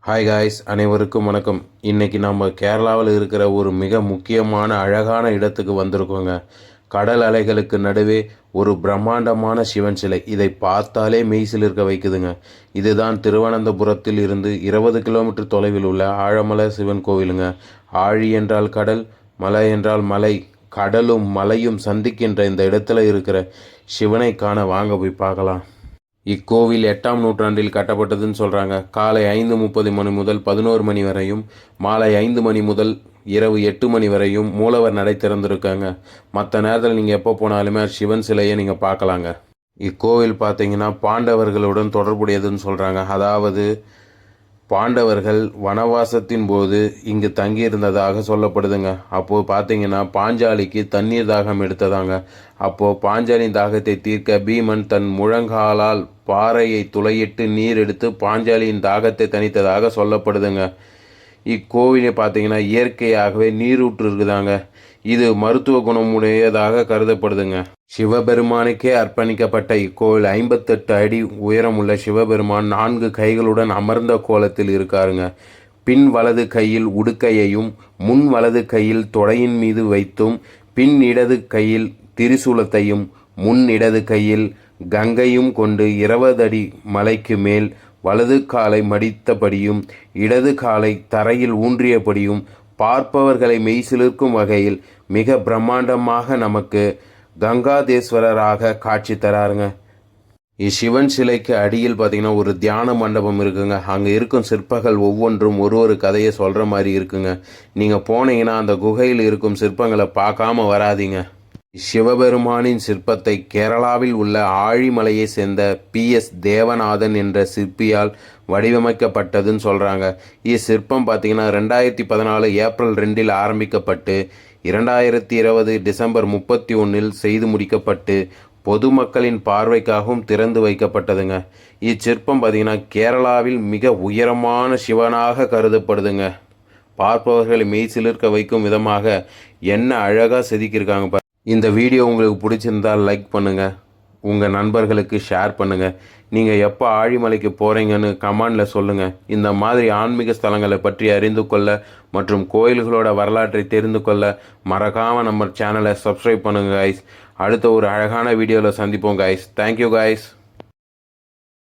Hi guys, அனைவருக்கும் வணக்கம். இன்றைக்கி நம்ம கேரளாவில் இருக்கிற ஒரு மிக முக்கியமான அழகான இடத்துக்கு வந்திருக்கோங்க. கடல் அலைகளுக்கு நடுவே ஒரு பிரம்மாண்டமான சிவன் சிலை. இதை பார்த்தாலே மெய்சிலிர்க்க வைக்குதுங்க. இதுதான் திருவனந்தபுரத்தில் இருந்து 20 கிலோமீட்டர் தொலைவில் உள்ள ஆழமலை சிவன் கோவிலுங்க. ஆழி என்றால் கடல், மலை என்றால் மலை. கடலும் மலையும் சந்திக்கின்ற இந்த இடத்துல இருக்கிற சிவனை காண வாங்க போய் பார்க்கலாம். இக்கோவில் 8ஆம் நூற்றாண்டில் கட்டப்பட்டதுன்னு சொல்கிறாங்க. காலை 5:30 மணி முதல் 11 மணி வரையும், மாலை 5 மணி முதல் இரவு 8 மணி வரையும் மூலவர் நடை திறந்துருக்காங்க. மற்ற நேரத்தில் நீங்கள் எப்போ போனாலுமே சிவன் சிலையை நீங்கள் பார்க்கலாங்க. இக்கோவில் பார்த்தீங்கன்னா பாண்டவர்களுடன் தொடர்புடையதுன்னு சொல்கிறாங்க. அதாவது பாண்டவர்கள் வனவாசத்தின் போது இங்கு தங்கியிருந்ததாக சொல்லப்படுதுங்க. அப்போது பார்த்தீங்கன்னா பாஞ்சாலிக்கு தண்ணீர் தாகம் எடுத்ததாங்க. அப்போது பாஞ்சாலியின் தாகத்தை தீர்க்க பீமன் தன் முழங்காலால் பாறையை துளையிட்டு நீர் எடுத்து பாஞ்சாலியின் தாகத்தை தணித்ததாக சொல்லப்படுதுங்க. இக்கோவிலை பார்த்தீங்கன்னா இயற்கையாகவே நீரூற்று இருக்குதாங்க. இது மருத்துவ குணமுடையதாக கருதப்படுதுங்க. சிவபெருமானுக்கே அர்ப்பணிக்கப்பட்ட இக்கோவில் 58 அடி உயரமுள்ள சிவபெருமான் 4 கைகளுடன் அமர்ந்த கோலத்தில் இருக்காருங்க. பின் வலது கையில் உடுக்கையையும் முன் வலது கையில் தொடையின் மீது வைத்தும், பின் இடது கையில் திரிசூலத்தையும் முன் இடது கையில் கங்கையும் கொண்டு 20 அடி மலைக்கு மேல் வலது காலை மடித்தபடியும் இடது காலை தரையில் ஊன்றியபடியும் பார்ப்பவர்களை மெய்சிலிர்க்கும் வகையில் மிக பிரம்மாண்டமாக நமக்கு கங்காதேஸ்வரராக காட்சி தராருங்க. இச்சிவன் சிலைக்கு அடியில் பார்த்தீங்கன்னா ஒரு தியான மண்டபம் இருக்குங்க. அங்கே இருக்கும் சிற்பங்கள் ஒவ்வொன்றும் ஒரு கதையை சொல்கிற மாதிரி இருக்குங்க. நீங்கள் போனீங்கன்னா அந்த குகையில் இருக்கும் சிற்பங்களை பார்க்காம வராதிங்க. சிவபெருமானின் சிற்பத்தை கேரளாவில் உள்ள ஆழிமலையை சேர்ந்த PS தேவநாதன் என்ற சிற்பியால் வடிவமைக்கப்பட்டதுன்னு சொல்கிறாங்க. இச்சிற்பம் பார்த்திங்கன்னா 2014 ஏப்ரல் 2 ஆரம்பிக்கப்பட்டு 2020 டிசம்பர் 31 செய்து முடிக்கப்பட்டு பொதுமக்களின் பார்வைக்காகவும் திறந்து வைக்கப்பட்டதுங்க. இச்சிற்பம் பார்த்திங்கன்னா கேரளாவில் மிக உயரமான சிவனாக கருதப்படுதுங்க. பார்ப்பவர்களை மெய்சிலிர்க்க வைக்கும் விதமாக என்ன அழகாக செதுக்கியிருக்காங்க. இந்த வீடியோ உங்களுக்கு பிடிச்சிருந்தால் லைக் பண்ணுங்கள், உங்கள் நண்பர்களுக்கு ஷேர் பண்ணுங்கள். நீங்கள் எப்போ ஆழிமலைக்கு போகிறீங்கன்னு கமெண்டில் சொல்லுங்கள். இந்த மாதிரி ஆன்மீக ஸ்தலங்களை பற்றி அறிந்து கொள்ள மற்றும் கோயில்களோட வரலாற்றை தெரிந்து கொள்ள மறக்காமல் நம்ம சேனலை சப்ஸ்கிரைப் பண்ணுங்கள் கைஸ். அடுத்த ஒரு அழகான வீடியோவில் சந்திப்போம் கைஸ். Thank you guys.